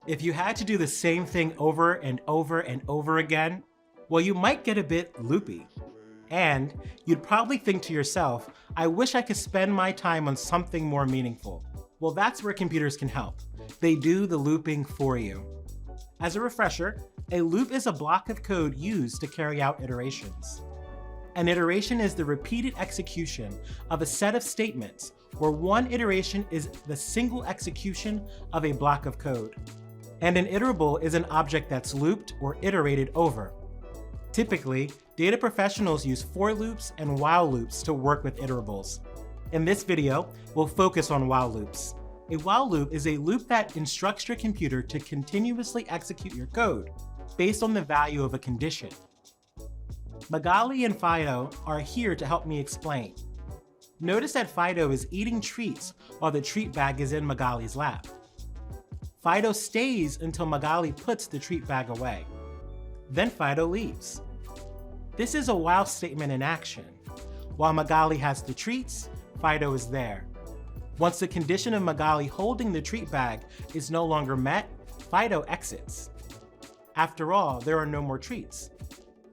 If you had to do the same thing over and over and over again, well, you might get a bit loopy. And you'd probably think to yourself, I wish I could spend my time on something more meaningful. Well, that's where computers can help. They do the looping for you. As a refresher, a loop is a block of code used to carry out iterations. An iteration is the repeated execution of a set of statements where one iteration is the single execution of a block of code. And an iterable is an object that's looped or iterated over. Typically, data professionals use for loops and while loops to work with iterables. In this video, we'll focus on while loops. A while loop is a loop that instructs your computer to continuously execute your code based on the value of a condition. Magali and Fido are here to help me explain. Notice that Fido is eating treats while the treat bag is in Magali's lap. Fido stays until Magali puts the treat bag away. Then Fido leaves. This is a while statement in action. While Magali has the treats, Fido is there. Once the condition of Magali holding the treat bag is no longer met, Fido exits. After all, there are no more treats.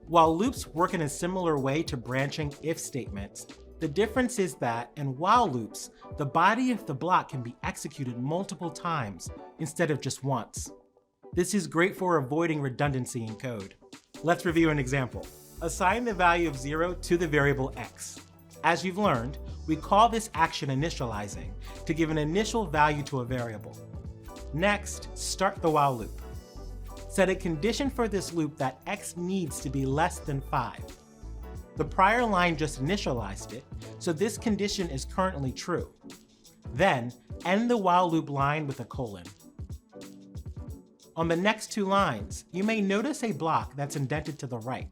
While loops work in a similar way to branching if statements, the difference is that in while loops, the body of the block can be executed multiple times instead of just once. This is great for avoiding redundancy in code. Let's review an example. Assign the value of 0 to the variable x. As you've learned, we call this action initializing to give an initial value to a variable. Next, start the while loop. Set a condition for this loop that x needs to be less than 5. The prior line just initialized it, so this condition is currently true. Then, end the while loop line with a colon. On the next two lines, you may notice a block that's indented to the right.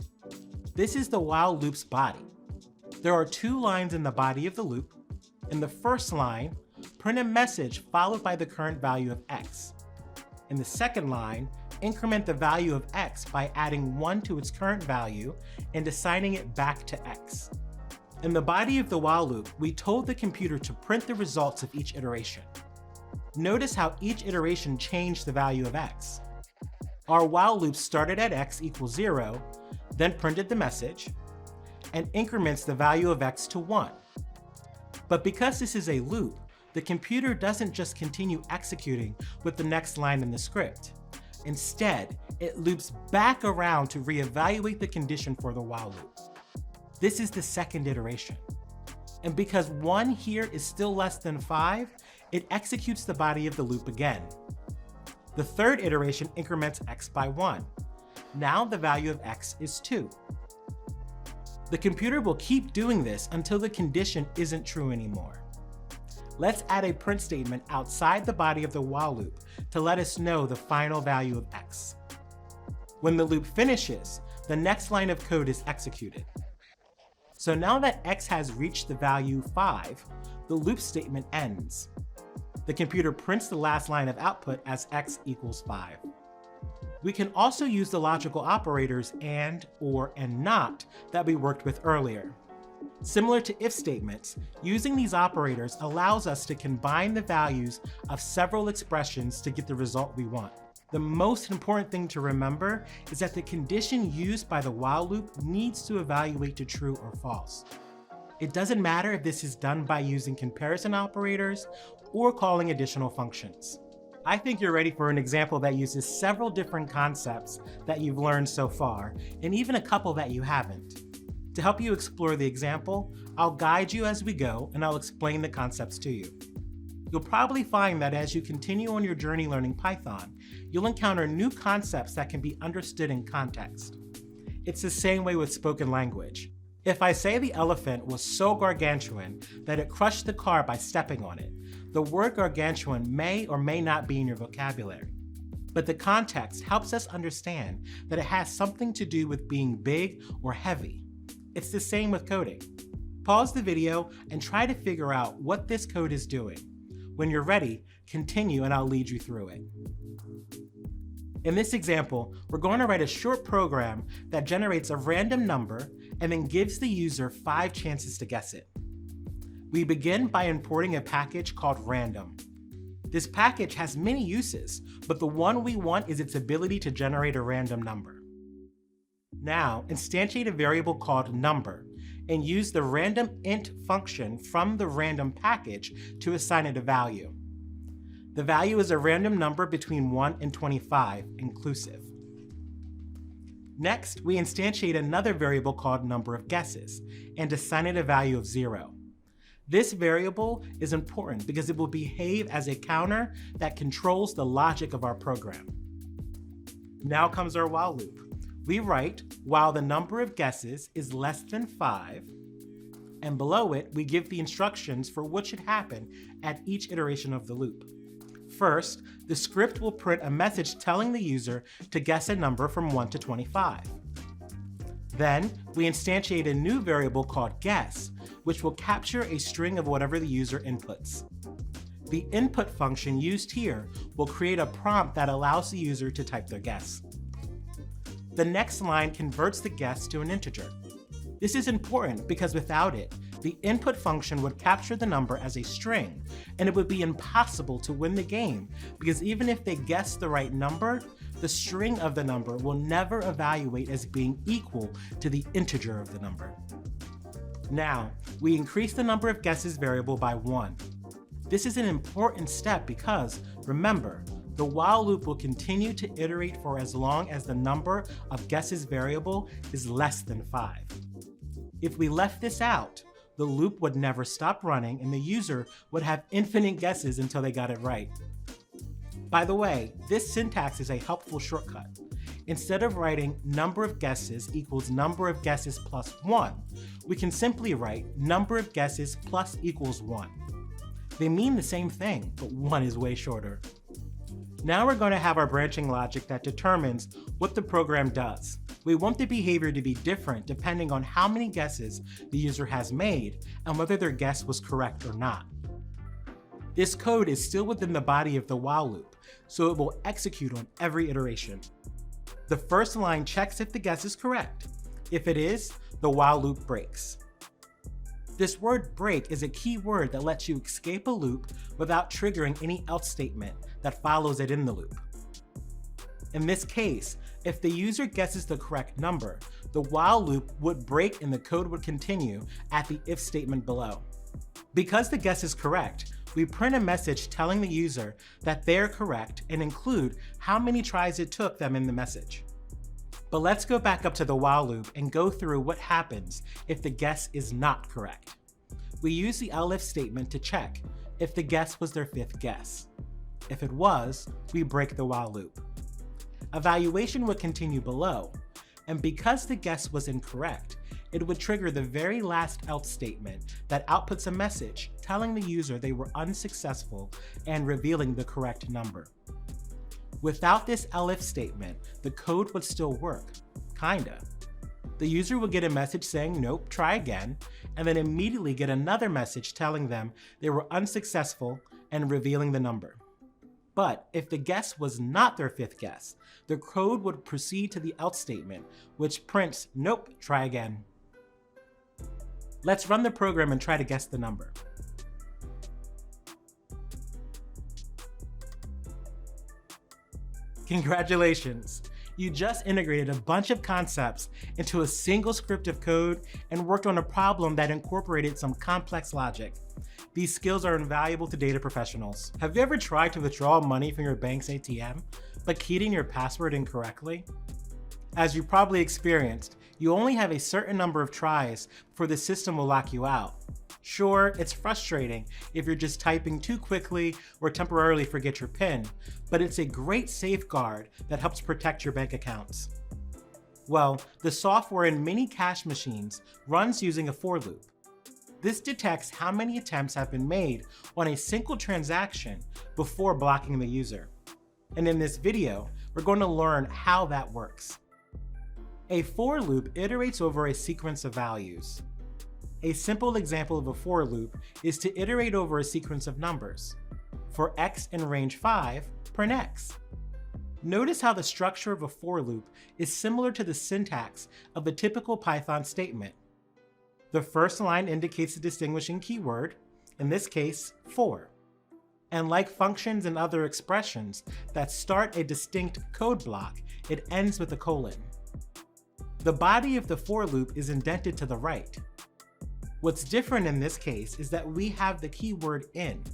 This is the while loop's body. There are two lines in the body of the loop. In the first line, print a message followed by the current value of x. In the second line, increment the value of x by adding 1 to its current value and assigning it back to x. In the body of the while loop, we told the computer to print the results of each iteration. Notice how each iteration changed the value of x. Our while loop started at x equals 0, then printed the message, and increments the value of x to 1. But because this is a loop, the computer doesn't just continue executing with the next line in the script. Instead, it loops back around to reevaluate the condition for the while loop. This is the second iteration. And because 1 here is still less than 5, it executes the body of the loop again. The third iteration increments x by 1. Now the value of x is 2. The computer will keep doing this until the condition isn't true anymore. Let's add a print statement outside the body of the while loop to let us know the final value of x. When the loop finishes, the next line of code is executed. So now that x has reached the value 5, the loop statement ends. The computer prints the last line of output as x equals 5. We can also use the logical operators and, or, and not that we worked with earlier. Similar to if statements, using these operators allows us to combine the values of several expressions to get the result we want. The most important thing to remember is that the condition used by the while loop needs to evaluate to true or false. It doesn't matter if this is done by using comparison operators or calling additional functions. I think you're ready for an example that uses several different concepts that you've learned so far, and even a couple that you haven't. To help you explore the example, I'll guide you as we go and I'll explain the concepts to you. You'll probably find that as you continue on your journey learning Python, you'll encounter new concepts that can be understood in context. It's the same way with spoken language. If I say the elephant was so gargantuan that it crushed the car by stepping on it, the word gargantuan may or may not be in your vocabulary. But the context helps us understand that it has something to do with being big or heavy. It's the same with coding. Pause the video and try to figure out what this code is doing. When you're ready, continue and I'll lead you through it. In this example, we're going to write a short program that generates a random number and then gives the user 5 chances to guess it. We begin by importing a package called random. This package has many uses, but the one we want is its ability to generate a random number. Now, instantiate a variable called number and use the random int function from the random package to assign it a value. The value is a random number between 1 and 25, inclusive. Next, we instantiate another variable called number of guesses and assign it a value of 0. This variable is important because it will behave as a counter that controls the logic of our program. Now comes our while loop. We write while the number of guesses is less than 5, and below it, we give the instructions for what should happen at each iteration of the loop. First, the script will print a message telling the user to guess a number from 1 to 25. Then, we instantiate a new variable called guess, which will capture a string of whatever the user inputs. The input function used here will create a prompt that allows the user to type their guess. The next line converts the guess to an integer. This is important because without it, the input function would capture the number as a string, and it would be impossible to win the game because even if they guess the right number, the string of the number will never evaluate as being equal to the integer of the number. Now, we increase the number of guesses variable by 1. This is an important step because, remember, the while loop will continue to iterate for as long as the number of guesses variable is less than 5. If we left this out, the loop would never stop running and the user would have infinite guesses until they got it right. By the way, this syntax is a helpful shortcut. Instead of writing number of guesses equals number of guesses plus 1, we can simply write number of guesses plus equals 1. They mean the same thing, but one is way shorter. Now we're going to have our branching logic that determines what the program does. We want the behavior to be different depending on how many guesses the user has made and whether their guess was correct or not. This code is still within the body of the while loop, so it will execute on every iteration. The first line checks if the guess is correct. If it is, the while loop breaks. This word break is a key word that lets you escape a loop without triggering any else statement that follows it in the loop. In this case, if the user guesses the correct number, the while loop would break and the code would continue at the if statement below. Because the guess is correct, we print a message telling the user that they're correct and include how many tries it took them in the message. But let's go back up to the while loop and go through what happens if the guess is not correct. We use the elif statement to check if the guess was their 5th guess. If it was, we break the while loop. Evaluation would continue below, and because the guess was incorrect, it would trigger the very last else statement that outputs a message telling the user they were unsuccessful and revealing the correct number. Without this elif statement, the code would still work, kinda. The user would get a message saying, nope, try again, and then immediately get another message telling them they were unsuccessful and revealing the number. But if the guess was not their 5th guess, the code would proceed to the else statement, which prints, nope, try again. Let's run the program and try to guess the number. Congratulations! You just integrated a bunch of concepts into a single script of code and worked on a problem that incorporated some complex logic. These skills are invaluable to data professionals. Have you ever tried to withdraw money from your bank's ATM, but keyed in your password incorrectly? As you probably experienced, you only have a certain number of tries before the system will lock you out. Sure, it's frustrating if you're just typing too quickly or temporarily forget your PIN, but it's a great safeguard that helps protect your bank accounts. Well, the software in many cash machines runs using a for loop. This detects how many attempts have been made on a single transaction before blocking the user. And in this video, we're going to learn how that works. A for loop iterates over a sequence of values. A simple example of a for loop is to iterate over a sequence of numbers. For x in range 5, print x. Notice how the structure of a for loop is similar to the syntax of a typical Python statement. The first line indicates the distinguishing keyword, in this case, for. And like functions and other expressions that start a distinct code block, it ends with a colon. The body of the for loop is indented to the right. What's different in this case is that we have the keyword in.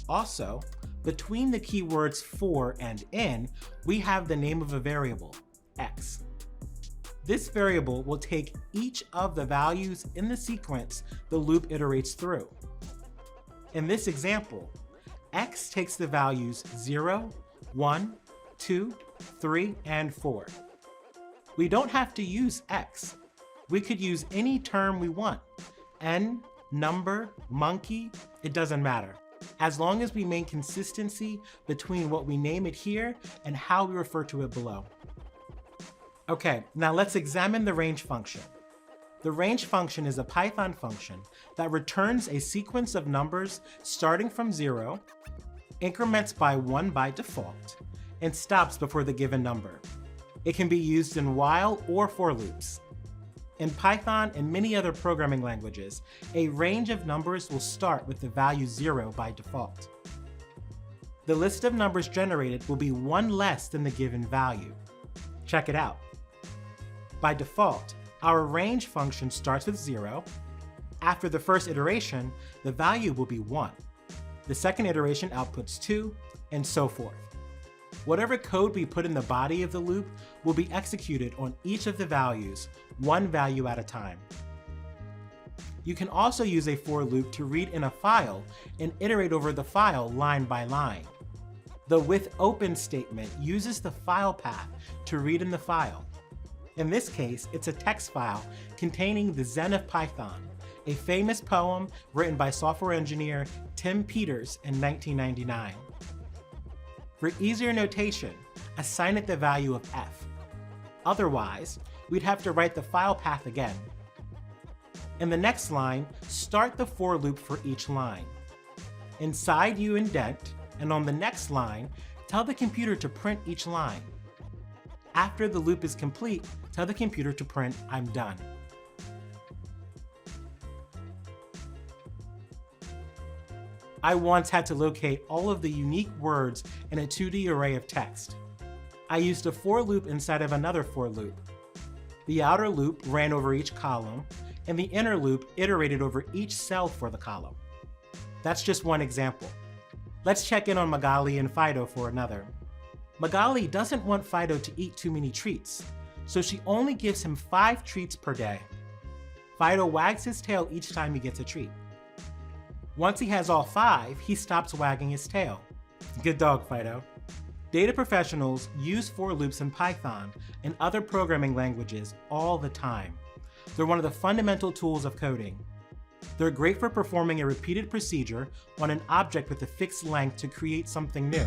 Also, between the keywords for and in, we have the name of a variable, x. This variable will take each of the values in the sequence the loop iterates through. In this example, x takes the values 0, 1, 2, 3, and 4. We don't have to use x. We could use any term we want. N, number, monkey, it doesn't matter, as long as we maintain consistency between what we name it here and how we refer to it below. Okay, now let's examine the range function. The range function is a Python function that returns a sequence of numbers starting from 0, increments by 1 by default, and stops before the given number. It can be used in while or for loops. In Python and many other programming languages, a range of numbers will start with the value 0 by default. The list of numbers generated will be one less than the given value. Check it out. By default, our range function starts with 0. After the first iteration, the value will be 1. The second iteration outputs 2, and so forth. Whatever code we put in the body of the loop will be executed on each of the values, one value at a time. You can also use a for loop to read in a file and iterate over the file line by line. The with open statement uses the file path to read in the file. In this case, it's a text file containing the Zen of Python, a famous poem written by software engineer Tim Peters in 1999. For easier notation, assign it the value of f. Otherwise, we'd have to write the file path again. In the next line, start the for loop for each line. Inside you indent, and on the next line, tell the computer to print each line. After the loop is complete, tell the computer to print "I'm done." I once had to locate all of the unique words in a 2D array of text. I used a for loop inside of another for loop. The outer loop ran over each column, and the inner loop iterated over each cell for the column. That's just one example. Let's check in on Magali and Fido for another. Magali doesn't want Fido to eat too many treats, so she only gives him 5 treats per day. Fido wags his tail each time he gets a treat. Once he has all 5, he stops wagging his tail. Good dog, Fido. Data professionals use for loops in Python and other programming languages all the time. They're one of the fundamental tools of coding. They're great for performing a repeated procedure on an object with a fixed length to create something new.